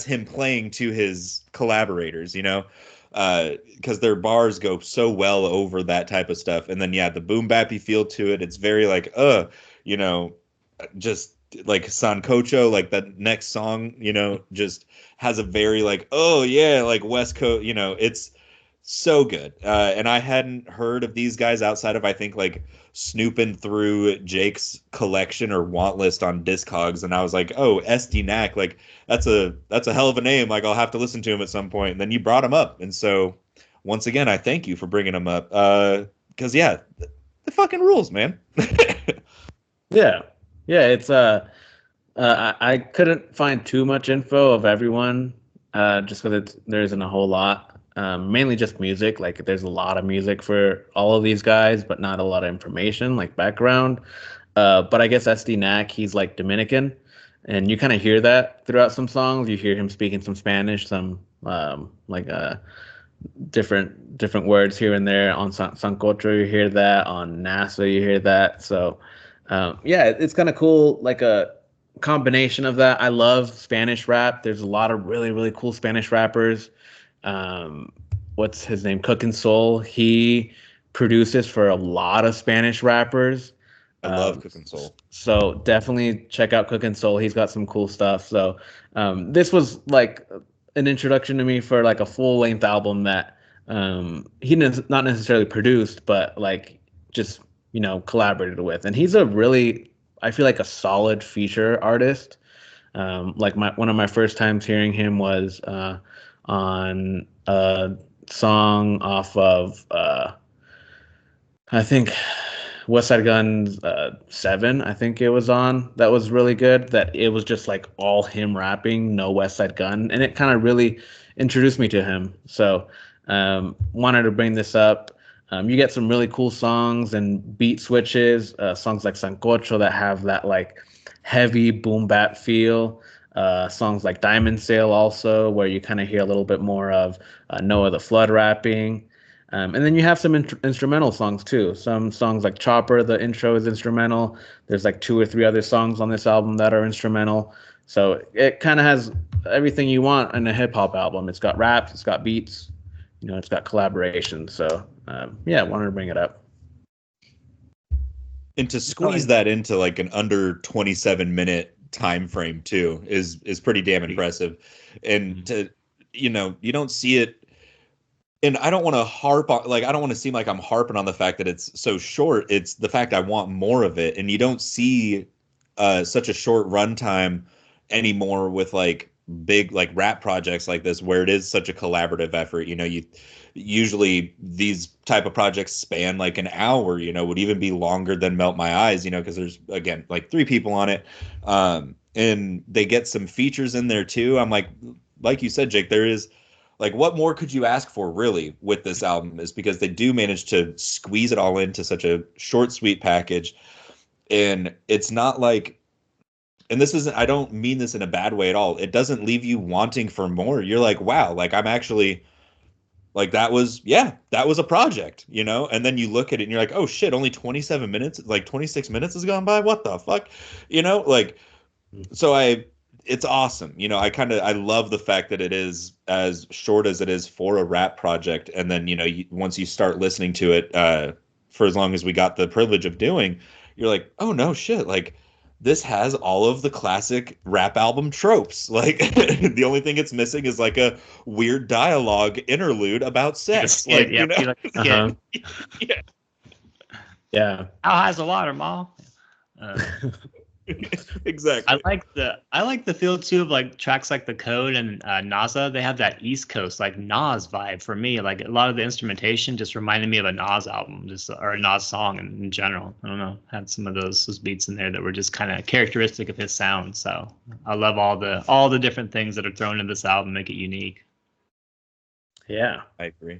him playing to his collaborators, because their bars go so well over that type of stuff. And then the boom bappy feel to it. It's very like just like Sancocho, like that next song, just has a very like, oh yeah, like West Coast, it's so good. And I hadn't heard of these guys outside of, I think, like snooping through Jake's collection or want list on Discogs, and I was like, oh, Estee Nack, like that's a hell of a name. Like, I'll have to listen to him at some point. And then you brought him up, and so once again, I thank you for bringing him up. Because the fucking rules, man. Yeah, it's I couldn't find too much info of everyone, just because there isn't a whole lot. Mainly just music. Like, there's a lot of music for all of these guys, but not a lot of information, like background. But I guess SD Nack, he's like Dominican, and you kind of hear that throughout some songs. You hear him speaking some Spanish, some different words here and there. On Sancocho, you hear that. On NASA, you hear that. So it's kind of cool, like a combination of that. I love Spanish rap. There's a lot of really, really cool Spanish rappers. What's his name? Cookin' Soul. He produces for a lot of Spanish rappers. I love Cookin' Soul. So definitely check out Cookin' Soul. He's got some cool stuff. So this was like an introduction to me for like a full length album that he not necessarily produced, but like just collaborated with. And he's a really, I feel like, a solid feature artist. Like one of my first times hearing him was on a song off of I think West Side Gun's 7, I think it was on. That was really good. That it was just like all him rapping, no West Side Gun, and it kind of really introduced me to him. So wanted to bring this up. You get some really cool songs and beat switches, songs like Sancocho that have that like heavy boom bap feel. Songs like Diamond Sail also, where you kind of hear a little bit more of Nowaah the Flood rapping. And then you have some instrumental songs too. Some songs like Chopper, the intro is instrumental. There's like 2 or 3 other songs on this album that are instrumental. So it kind of has everything you want in a hip hop album. It's got raps, it's got beats, it's got collaboration. So I wanted to bring it up. And to squeeze that into like an under 27-minute time frame too is pretty damn impressive. And to you don't see it. And I don't want to harp on, like, I don't want to seem like I'm harping on the fact that it's so short. It's the fact I want more of it. And you don't see such a short runtime anymore with like big like rap projects like this, where it is such a collaborative effort. You usually these type of projects span like an hour, would even be longer than Melt My Eyes, because there's, again, like 3 people on it. And they get some features in there too. I'm like you said, Jake, there is, like, what more could you ask for really with this album, is because they do manage to squeeze it all into such a short, sweet package. And it's not like, and this isn't, I don't mean this in a bad way at all, it doesn't leave you wanting for more. You're like, wow, like I'm actually Like that was a project, you know? And then you look at it and you're like, oh shit, only 27 minutes, like 26 minutes has gone by. What the fuck? You know, like so it's awesome. You know, I love the fact that it is as short as it is for a rap project. And then, you know, once you start listening to it, for as long as we got the privilege of doing, you're like, oh no shit, like this has all of the classic rap album tropes. Like the only thing it's missing is like a weird dialogue interlude about sex. Skit, Like, yeah, you know, like a skit. Uh-huh. yeah, Yeah. How high's the water, Ma? exactly. I like the feel too of like tracks like The Code and Naza. They have that East Coast like Nas vibe for me. Like a lot of the instrumentation just reminded me of a Nas album, just or a Nas song in general. I don't know, had some of those beats in there that were just kind of characteristic of his sound. So I love all the different things that are thrown in this album, make it unique. Yeah. I agree.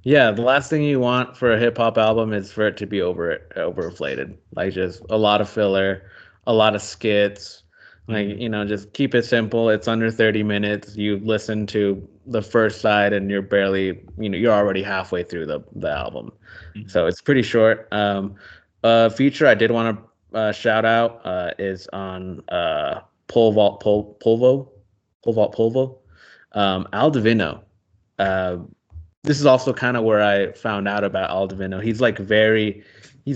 Yeah, the last thing you want for a hip hop album is for it to be overinflated. Like just a lot of filler, a lot of skits. Like, you know, just keep it simple. It's under 30 minutes. You listen to the first side and you're barely, you know, you're already halfway through the album. So it's pretty short. Feature I did want to shout out is on Polvo. Al Divino. This is also kind of where I found out about Al Divino. He's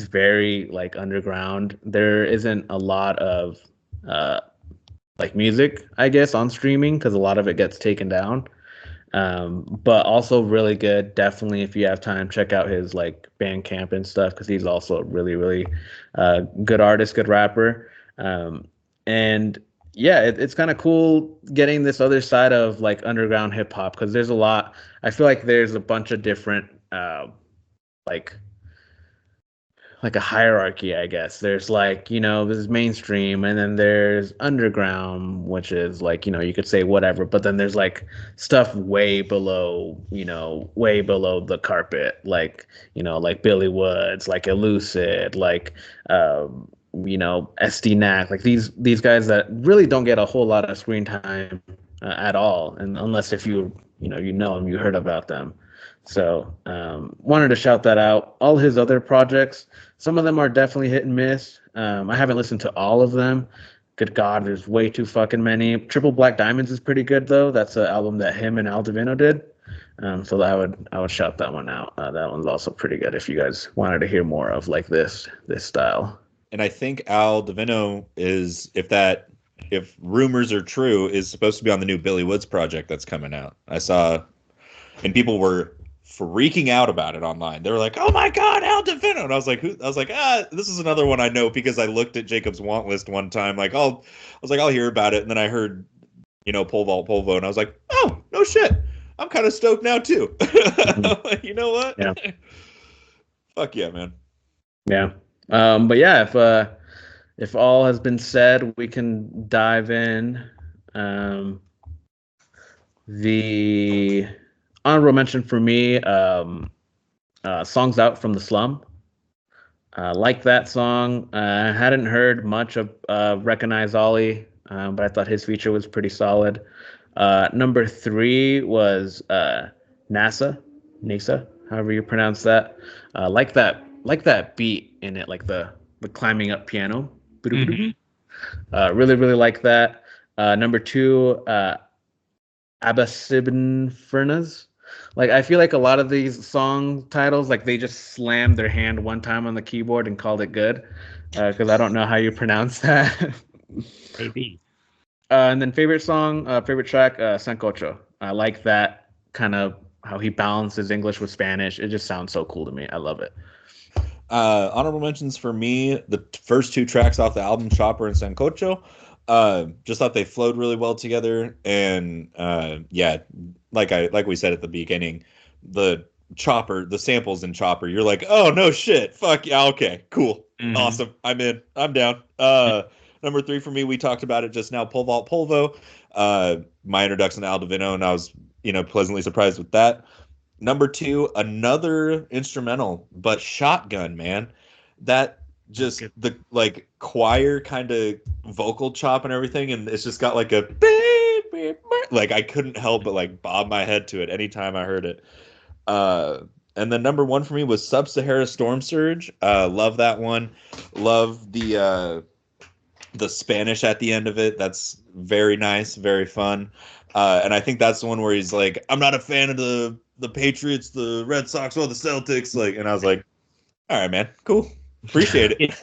very like underground. There isn't a lot of like music, I guess, on streaming because a lot of it gets taken down. But also really good. Definitely, if you have time, check out his like Bandcamp and stuff because he's also a really, really good artist, good rapper. And yeah, it's kind of cool getting this other side of like underground hip hop because there's a lot. I feel like there's a bunch of different like a hierarchy, I guess. There's like, you know, this is mainstream and then there's underground, which is like, you know, you could say whatever, but then there's like stuff way below, you know, way below the carpet, like, you know, like Billy Woods, like Elucid, like you know, Estee, Nack, like these guys that really don't get a whole lot of screen time at all, and unless if you know them, you heard about them. So wanted to shout that out. All his other projects, some of them are definitely hit and miss. I haven't listened to all of them. Good God, there's way too fucking many. Triple Black Diamonds is pretty good though. That's an album that him and Al Divino did. So I would shout that one out. That one's also pretty good if you guys wanted to hear more of like this style. And I think Al Divino is, if rumors are true, is supposed to be on the new Billy Woods project that's coming out. I saw, and people were freaking out about it online. They were like, "Oh my God, Al Divino!" And I was like, "Who?" I was like, this is another one I know because I looked at Jacob's want list one time. Like, I'll hear about it, and then I heard, you know, Polvo, and I was like, "Oh, no shit, I'm kind of stoked now too." You know what? Yeah. Fuck yeah, man. Yeah. But yeah, if all has been said, we can dive in. The honorable mention for me, Songs Out from the Slum. Like that song. I hadn't heard much of Recognize Ollie, but I thought his feature was pretty solid. Number 3 was NASA, however you pronounce that. Like that beat in it, like the climbing up piano. Really, really like that. Number 2, Abasibin Furnas. Like I feel like a lot of these song titles, like they just slammed their hand one time on the keyboard and called it good. Because I don't know how you pronounce that. Maybe. And then favorite track, Sancocho. I like that kind of how he balances English with Spanish. It just sounds so cool to me. I love it. Honorable mentions for me, the first 2 tracks off the album, Chopper and Sancocho. Just thought they flowed really well together, and yeah, like we said at the beginning, the samples in Chopper, you're like, oh no shit, fuck yeah, okay, cool, awesome, I'm in, I'm down. Number 3 for me, we talked about it just now, Polvo. My introduction to Al Divino, and I was, you know, pleasantly surprised with that. Number 2, another instrumental, but Shotgun, man. That just the like choir kind of vocal chop and everything, and it's just got like a beep, like I couldn't help but like bob my head to it anytime I heard it. And then number one for me was Sub-Sahara Storm Surge. Love that one. Love the Spanish at the end of it. That's very nice, very fun. And I think that's the one where he's like, I'm not a fan of the Patriots, the Red Sox, or the Celtics. Like, and I was like, all right, man, cool, appreciate it.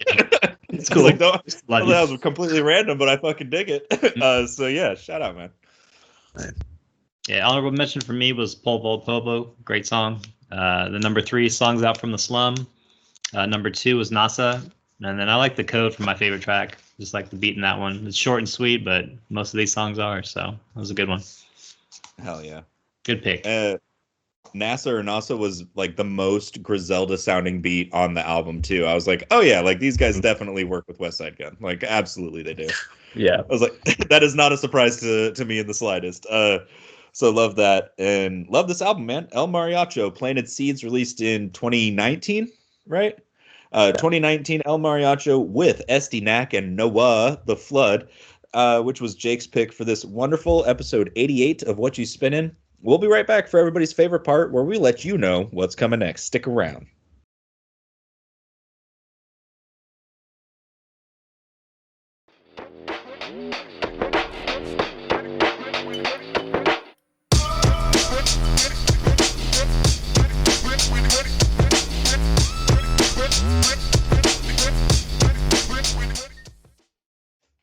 It's cool. Like, that was completely random, but I fucking dig it. So yeah, shout out, man. Yeah, honorable mention for me was Polvo Polvo, great song. The number 3, Songs Out from the Slum. Number 2 was NASA. And then I like the code for my favorite track. Just like the beat in that one. It's short and sweet, but most of these songs are. So that was a good one. Hell yeah. Good pick. NASA was like the most Griselda sounding beat on the album too. I was like, oh yeah, like these guys definitely work with West Side Gun. Like absolutely they do. Yeah. I was like, that is not a surprise to me in the slightest. So love that and love this album, man. El Mariacho, Planted Seeds, released in 2019, right? 2019 El Mariacho with Estee, Nack, and Nowaah, The Flood, which was Jake's pick for this wonderful episode 88 of Whatchu Spinnin. We'll be right back for everybody's favorite part where we let you know what's coming next. Stick around.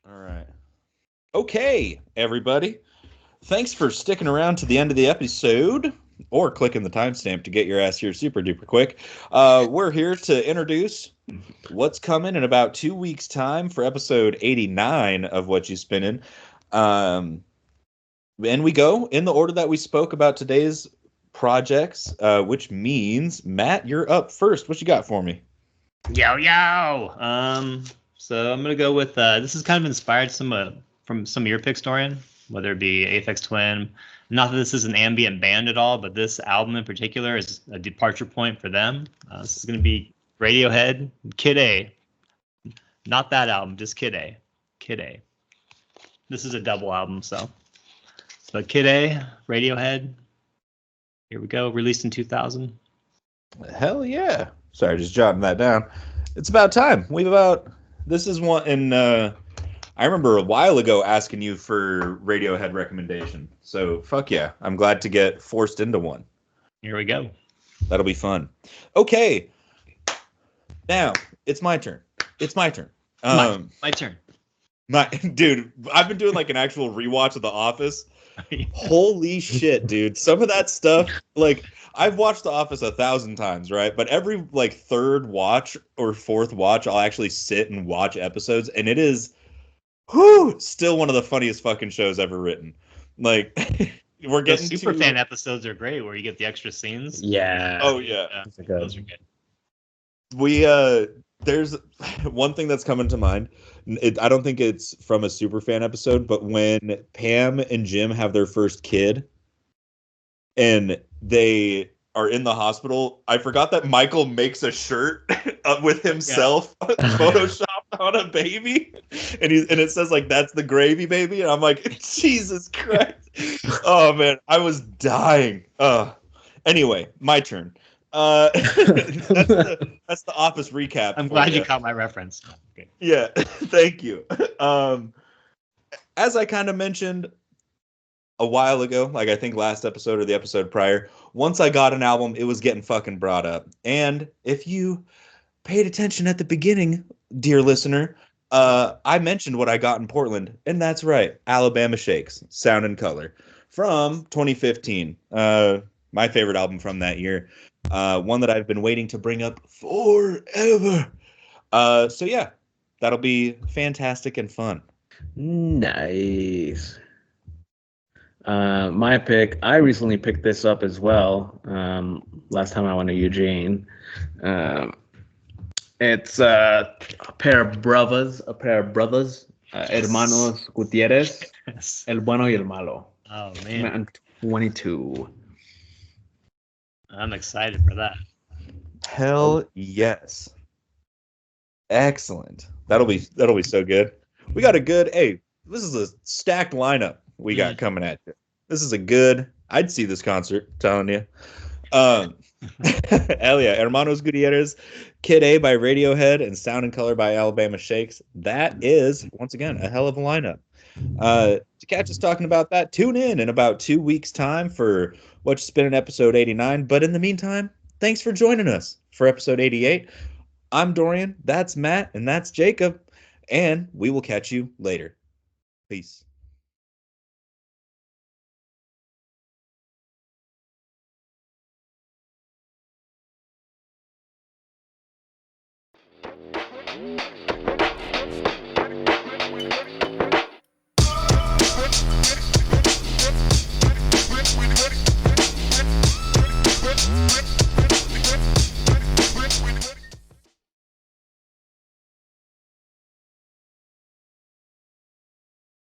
All right. Okay, everybody. Thanks for sticking around to the end of the episode or clicking the timestamp to get your ass here super duper quick. We're here to introduce what's coming in about 2 weeks' time for episode 89 of Whatchu Spinnin. And we go in the order that we spoke about today's projects, which means, Matt, you're up first. What you got for me? Yo. So I'm going to go with, this is kind of inspired from some of your picks, Dorian, whether it be Aphex Twin. Not that this is an ambient band at all, but this album in particular is a departure point for them. This is going to be Radiohead, Kid A. Not that album, just Kid A. Kid A. This is a double album, so. But Kid A, Radiohead. Here we go, released in 2000. Hell yeah. Sorry, just jotting that down. It's about time. This is one, and I remember a while ago asking you for Radiohead recommendation. So fuck yeah, I'm glad to get forced into one. Here we go. That'll be fun. Okay, now it's my turn. My turn. Dude, I've been doing like an actual rewatch of The Office. Holy shit, dude! Some of that stuff, like I've watched The Office 1,000 times, right? But every like third watch or fourth watch, I'll actually sit and watch episodes, and it is. Still one of the funniest fucking shows ever written. Like, we're getting super fan episodes are great where you get the extra scenes. Yeah. Oh yeah. Those are good. We there's one thing that's coming to mind. I don't think it's from a super fan episode, but when Pam and Jim have their first kid, and they are in the hospital, I forgot that Michael makes a shirt with himself photoshopped on a baby, and it says like, that's the gravy baby, and I'm like, Jesus Christ. Oh man, I was dying. Anyway, my turn. That's the Office recap. I'm glad you caught my reference. Okay. Yeah, thank you. As I kind of mentioned a while ago, like I think last episode or the episode prior, once I got an album, it was getting fucking brought up. And if you paid attention at the beginning, dear listener, I mentioned what I got in Portland, and that's right, Alabama Shakes, Sound and Color, from 2015. My favorite album from that year. One that I've been waiting to bring up forever. So yeah, that'll be fantastic and fun. Nice. My pick, I recently picked this up as well. Last time I went to Eugene. It's a pair of brothers, Hermanos Gutierrez, Yes. El Bueno y El Malo. Oh man, 22. I'm excited for that. Hell yes. Excellent. That'll be so good. We got a good, this is a stacked lineup we got coming at you. This is a good. I'd see this concert. Telling you. Hell yeah, Hermanos Gutierrez, Kid A by Radiohead, and Sound and Color by Alabama Shakes. That is once again a hell of a lineup. To catch us talking about that, tune in about 2 weeks' time for Whatchu Spinnin' episode 89. But in the meantime, thanks for joining us for episode 88. I'm Dorian, that's Matt, and that's Jacob, and we will catch you later. Peace.